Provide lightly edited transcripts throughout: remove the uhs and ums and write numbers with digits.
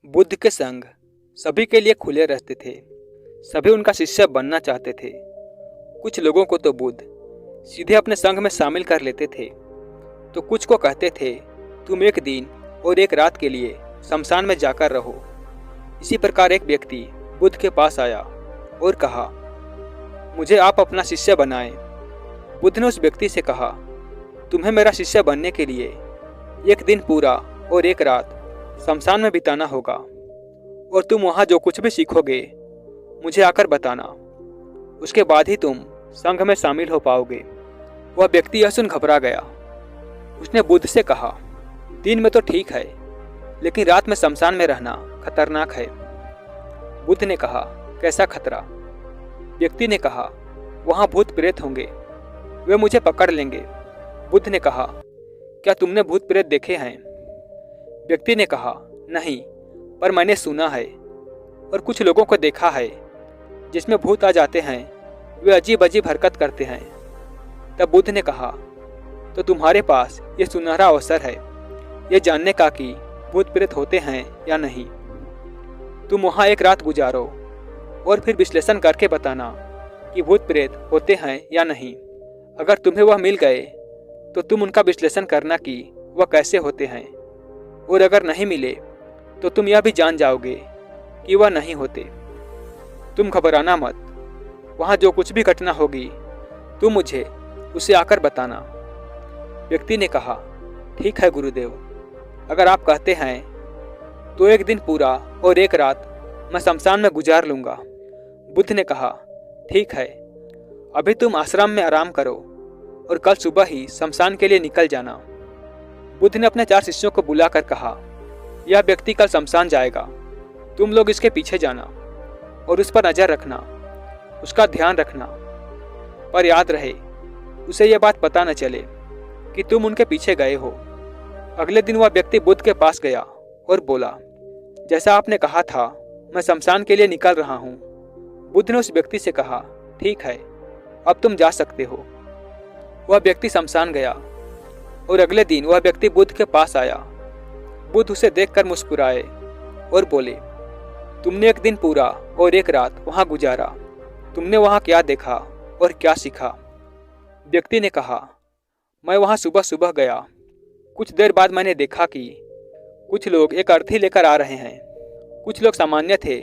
बुद्ध के संग सभी के लिए खुले रहते थे। सभी उनका शिष्य बनना चाहते थे। कुछ लोगों को तो बुद्ध सीधे अपने संघ में शामिल कर लेते थे, तो कुछ को कहते थे तुम एक दिन और एक रात के लिए शमशान में जाकर रहो। इसी प्रकार एक व्यक्ति बुद्ध के पास आया और कहा, मुझे आप अपना शिष्य बनाएं। बुद्ध ने उस व्यक्ति से कहा, तुम्हें मेरा शिष्य बनने के लिए एक दिन पूरा और एक रात शमशान में बिताना होगा, और तुम वहाँ जो कुछ भी सीखोगे मुझे आकर बताना। उसके बाद ही तुम संघ में शामिल हो पाओगे। वह व्यक्ति यह सुन घबरा गया। उसने बुद्ध से कहा, दिन में तो ठीक है, लेकिन रात में शमशान में रहना खतरनाक है। बुद्ध ने कहा, कैसा खतरा? व्यक्ति ने कहा, वहाँ भूत प्रेत होंगे, वे मुझे पकड़ लेंगे। बुद्ध ने कहा, क्या तुमने भूत प्रेत देखे हैं? व्यक्ति ने कहा, नहीं, पर मैंने सुना है और कुछ लोगों को देखा है जिसमें भूत आ जाते हैं, वे अजीब अजीब हरकत करते हैं। तब बुद्ध ने कहा, तो तुम्हारे पास ये सुनहरा अवसर है ये जानने का कि भूत प्रेत होते हैं या नहीं। तुम वहाँ एक रात गुजारो और फिर विश्लेषण करके बताना कि भूत प्रेत होते हैं या नहीं। अगर तुम्हें वह मिल गए तो तुम उनका विश्लेषण करना कि वह कैसे होते हैं, और अगर नहीं मिले तो तुम यह भी जान जाओगे कि वह नहीं होते। तुम घबराना मत, वहाँ जो कुछ भी घटना होगी तुम मुझे उसे आकर बताना। व्यक्ति ने कहा, ठीक है गुरुदेव, अगर आप कहते हैं तो एक दिन पूरा और एक रात मैं शमशान में गुजार लूँगा। बुद्ध ने कहा, ठीक है, अभी तुम आश्रम में आराम करो और कल सुबह ही शमशान के लिए निकल जाना। बुद्ध ने अपने 4 शिष्यों को बुलाकर कहा, यह व्यक्ति कल शमशान जाएगा, तुम लोग इसके पीछे जाना और उस पर नजर रखना, उसका ध्यान रखना, पर याद रहे उसे यह बात पता न चले कि तुम उनके पीछे गए हो। अगले दिन वह व्यक्ति बुद्ध के पास गया और बोला, जैसा आपने कहा था मैं शमशान के लिए निकल रहा हूँ। बुद्ध ने उस व्यक्ति से कहा, ठीक है, अब तुम जा सकते हो। वह व्यक्ति शमशान गया और अगले दिन वह व्यक्ति बुद्ध के पास आया। बुद्ध उसे देखकर मुस्कुराए और बोले, तुमने एक दिन पूरा और एक रात वहां गुजारा, तुमने वहां क्या देखा और क्या सीखा? व्यक्ति ने कहा, मैं वहां सुबह सुबह गया। कुछ देर बाद मैंने देखा कि कुछ लोग एक अर्थी लेकर आ रहे हैं। कुछ लोग सामान्य थे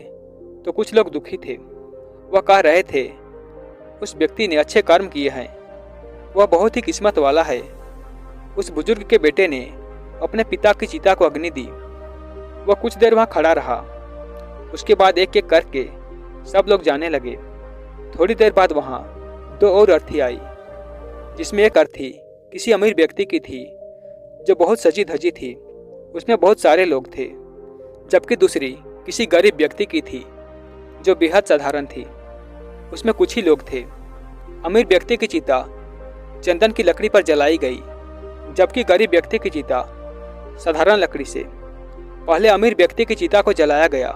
तो कुछ लोग दुखी थे। वह कह रहे थे, उस व्यक्ति ने अच्छे कर्म किए हैं, वह बहुत ही किस्मत वाला है। उस बुजुर्ग के बेटे ने अपने पिता की चिता को अग्नि दी। वह कुछ देर वहां खड़ा रहा। उसके बाद एक एक करके सब लोग जाने लगे। थोड़ी देर बाद वहां 2 और अर्थी आई, जिसमें एक अर्थी किसी अमीर व्यक्ति की थी जो बहुत सजी धजी थी, उसमें बहुत सारे लोग थे, जबकि दूसरी किसी गरीब व्यक्ति की थी जो बेहद साधारण थी, उसमें कुछ ही लोग थे। अमीर व्यक्ति की चिता चंदन की लकड़ी पर जलाई गई, जबकि गरीब व्यक्ति की चिता साधारण लकड़ी से। पहले अमीर व्यक्ति की चिता को जलाया गया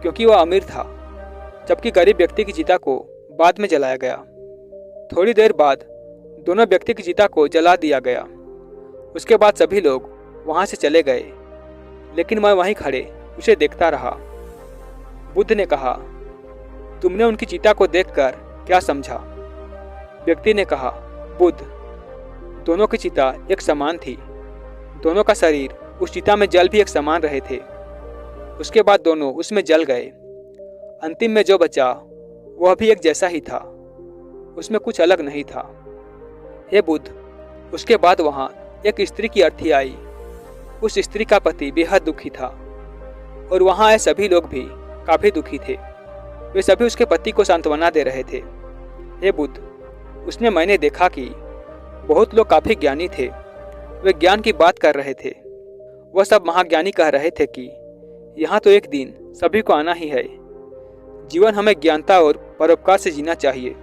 क्योंकि वह अमीर था, जबकि गरीब व्यक्ति की चिता को बाद में जलाया गया। थोड़ी देर बाद दोनों व्यक्ति की चिता को जला दिया गया। उसके बाद सभी लोग वहां से चले गए, लेकिन मैं वहीं खड़े उसे देखता रहा। बुद्ध ने कहा, तुमने उनकी चिता को देखकर क्या समझा? व्यक्ति ने कहा, बुद्ध, दोनों की चिता एक समान थी, दोनों का शरीर उस चिता में जल भी एक समान रहे थे। उसके बाद दोनों उसमें जल गए। अंतिम में जो बचा वह भी एक जैसा ही था, उसमें कुछ अलग नहीं था। हे बुद्ध, उसके बाद वहां एक स्त्री की अर्थी आई। उस स्त्री का पति बेहद दुखी था और वहां आए सभी लोग भी काफी दुखी थे। वे सभी उसके पति को सांत्वना दे रहे थे। हे बुद्ध, उसने मैंने देखा कि बहुत लोग काफी ज्ञानी थे, वे ज्ञान की बात कर रहे थे। वह सब महाज्ञानी कह रहे थे कि यहाँ तो एक दिन सभी को आना ही है। जीवन हमें ज्ञानता और परोपकार से जीना चाहिए,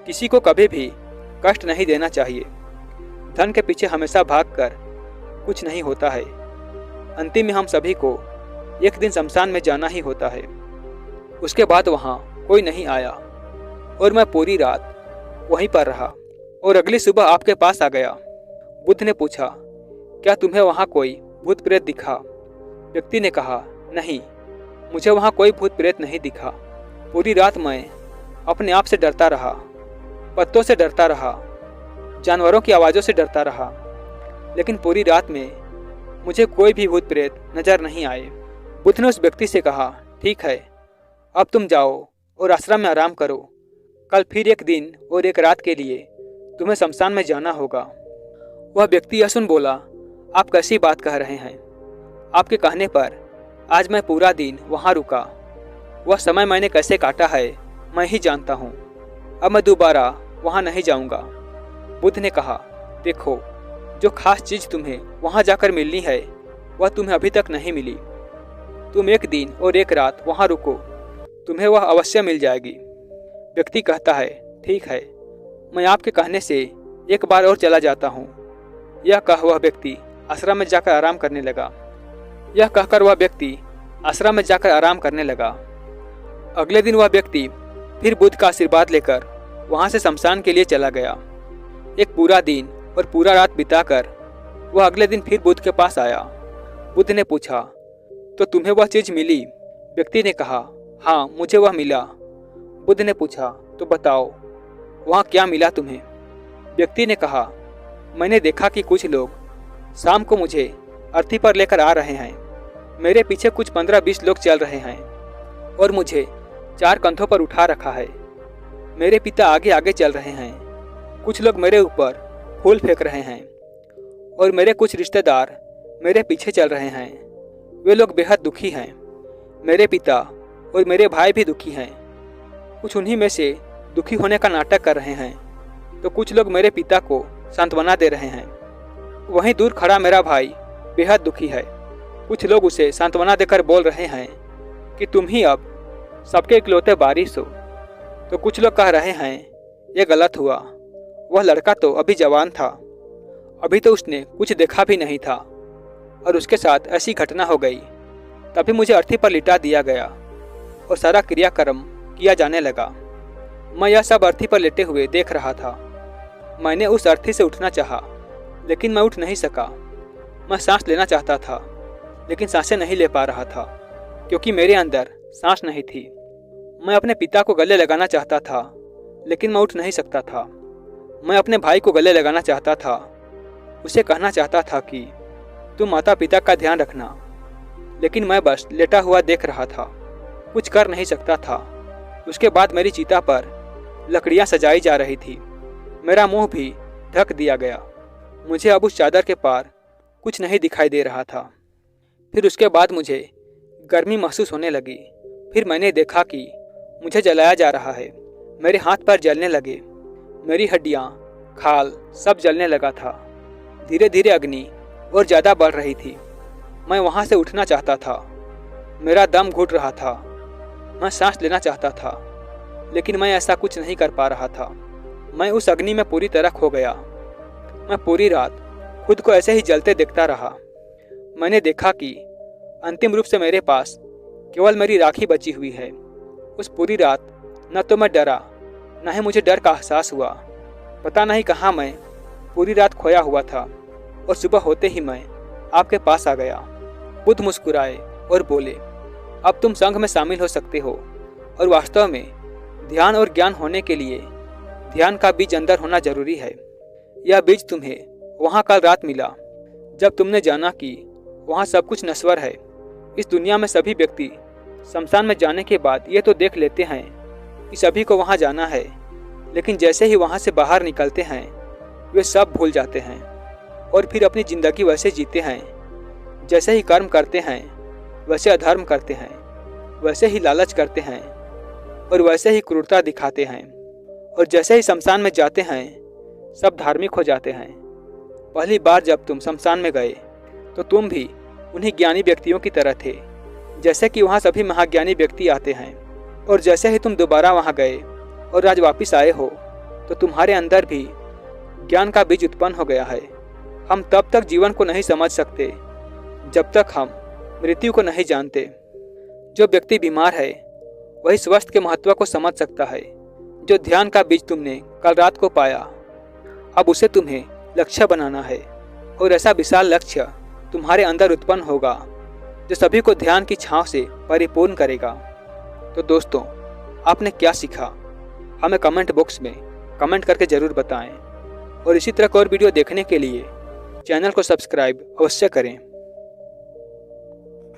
किसी को कभी भी कष्ट नहीं देना चाहिए। धन के पीछे हमेशा भागकर कुछ नहीं होता है। अंतिम में हम सभी को एक दिन शमशान में जाना ही होता है। उसके बाद वहाँ कोई नहीं आया और मैं पूरी रात वहीं पर रहा और अगली सुबह आपके पास आ गया। बुद्ध ने पूछा, क्या तुम्हें वहाँ कोई भूत प्रेत दिखा? व्यक्ति ने कहा, नहीं, मुझे वहाँ कोई भूत प्रेत नहीं दिखा। पूरी रात मैं अपने आप से डरता रहा, पत्तों से डरता रहा, जानवरों की आवाज़ों से डरता रहा, लेकिन पूरी रात में मुझे कोई भी भूत प्रेत नजर नहीं आए। बुद्ध ने उस व्यक्ति से कहा, ठीक है, अब तुम जाओ और आश्रम में आराम करो। कल फिर एक दिन और एक रात के लिए तुम्हें शमशान में जाना होगा। वह व्यक्ति यह सुन बोला, आप कैसी बात कह रहे हैं? आपके कहने पर आज मैं पूरा दिन वहाँ रुका। वह समय मैंने कैसे काटा है मैं ही जानता हूँ। अब मैं दोबारा वहाँ नहीं जाऊँगा। बुद्ध ने कहा, देखो, जो खास चीज़ तुम्हें वहाँ जाकर मिलनी है वह तुम्हें अभी तक नहीं मिली। तुम एक दिन और एक रात वहाँ रुको, तुम्हें वह अवश्य मिल जाएगी। व्यक्ति कहता है, ठीक है, मैं आपके कहने से एक बार और चला जाता हूँ। यह कह वह व्यक्ति आश्रम में जाकर आराम करने लगा। यह कहकर वह व्यक्ति आश्रम में जाकर आराम करने लगा। अगले दिन वह व्यक्ति फिर बुद्ध का आशीर्वाद लेकर वहाँ से शमशान के लिए चला गया। एक पूरा दिन और पूरा रात बिताकर वह अगले दिन फिर बुद्ध के पास आया। बुद्ध ने पूछा, तो तुम्हें वह चीज़ मिली? व्यक्ति ने कहा, हाँ, मुझे वह मिला। बुद्ध ने पूछा, तो बताओ वहाँ क्या मिला तुम्हें? व्यक्ति ने कहा, मैंने देखा कि कुछ लोग शाम को मुझे अर्थी पर लेकर आ रहे हैं। मेरे पीछे कुछ 15-20 लोग चल रहे हैं और मुझे 4 कंधों पर उठा रखा है। मेरे पिता आगे आगे चल रहे हैं। कुछ लोग मेरे ऊपर फूल फेंक रहे हैं और मेरे कुछ रिश्तेदार मेरे पीछे चल रहे हैं। वे लोग बेहद दुखी हैं। मेरे पिता और मेरे भाई भी दुखी हैं। कुछ उन्हीं में से दुखी होने का नाटक कर रहे हैं, तो कुछ लोग मेरे पिता को सांत्वना दे रहे हैं। वहीं दूर खड़ा मेरा भाई बेहद दुखी है। कुछ लोग उसे सांत्वना देकर बोल रहे हैं कि तुम ही अब सबके इकलौते वारिस हो। तो कुछ लोग कह रहे हैं, यह गलत हुआ। वह लड़का तो अभी जवान था, अभी तो उसने कुछ देखा भी नहीं था और उसके साथ ऐसी घटना हो गई। तभी मुझे अर्थी पर लिटा दिया गया और सारा क्रियाक्रम किया जाने लगा। मैं यह सब अर्थी पर लेटे हुए देख रहा था। मैंने उस अर्थी से उठना चाहा, लेकिन मैं उठ नहीं सका। मैं सांस लेना चाहता था, लेकिन सांसें नहीं ले पा रहा था, क्योंकि मेरे अंदर सांस नहीं थी। मैं अपने पिता को गले लगाना चाहता था, लेकिन मैं उठ नहीं सकता था। मैं अपने भाई को गले लगाना चाहता था। उसे कहना चाहता था कि तुम माता पिता का ध्यान रखना, लेकिन मैं बस लेटा हुआ देख रहा था, कुछ कर नहीं सकता था। उसके बाद मेरी चिता पर लकड़ियां सजाई जा रही थी। मेरा मुंह भी ढक दिया गया। मुझे अब उस चादर के पार कुछ नहीं दिखाई दे रहा था। फिर उसके बाद मुझे गर्मी महसूस होने लगी। फिर मैंने देखा कि मुझे जलाया जा रहा है। मेरे हाथ पैर जलने लगे। मेरी हड्डियाँ, खाल सब जलने लगा था। धीरे धीरे अग्नि और ज़्यादा बढ़ रही थी। मैं वहाँ से उठना चाहता था। मेरा दम घुट रहा था। मैं सांस लेना चाहता था, लेकिन मैं ऐसा कुछ नहीं कर पा रहा था। मैं उस अग्नि में पूरी तरह खो गया। मैं पूरी रात खुद को ऐसे ही जलते देखता रहा। मैंने देखा कि अंतिम रूप से मेरे पास केवल मेरी राखी बची हुई है। उस पूरी रात न तो मैं डरा, न ही मुझे डर का एहसास हुआ। पता नहीं कहाँ मैं पूरी रात खोया हुआ था और सुबह होते ही मैं आपके पास आ गया। बुद्ध मुस्कुराए और बोले, अब तुम संघ में शामिल हो सकते हो। और वास्तव में ध्यान और ज्ञान होने के लिए ध्यान का बीज अंदर होना जरूरी है। यह बीज तुम्हें वहाँ कल रात मिला, जब तुमने जाना कि वहाँ सब कुछ नश्वर है। इस दुनिया में सभी व्यक्ति शमशान में जाने के बाद ये तो देख लेते हैं कि सभी को वहाँ जाना है, लेकिन जैसे ही वहाँ से बाहर निकलते हैं वे सब भूल जाते हैं और फिर अपनी ज़िंदगी वैसे जीते हैं। जैसे ही कर्म करते हैं वैसे अधर्म करते हैं, वैसे ही लालच करते हैं और वैसे ही क्रूरता दिखाते हैं। और जैसे ही शमशान में जाते हैं सब धार्मिक हो जाते हैं। पहली बार जब तुम शमशान में गए तो तुम भी उन्हीं ज्ञानी व्यक्तियों की तरह थे, जैसे कि वहाँ सभी महाज्ञानी व्यक्ति आते हैं। और जैसे ही तुम दोबारा वहाँ गए और आज वापिस आए हो तो तुम्हारे अंदर भी ज्ञान का बीज उत्पन्न हो गया है। हम तब तक जीवन को नहीं समझ सकते जब तक हम मृत्यु को नहीं जानते। जो व्यक्ति बीमार है वही स्वास्थ्य के महत्व को समझ सकता है। जो ध्यान का बीज तुमने कल रात को पाया, अब उसे तुम्हें लक्ष्य बनाना है और ऐसा विशाल लक्ष्य तुम्हारे अंदर उत्पन्न होगा जो सभी को ध्यान की छांव से परिपूर्ण करेगा। तो दोस्तों, आपने क्या सीखा हमें कमेंट बॉक्स में कमेंट करके ज़रूर बताएं और इसी तरह का और वीडियो देखने के लिए चैनल को सब्सक्राइब अवश्य करें।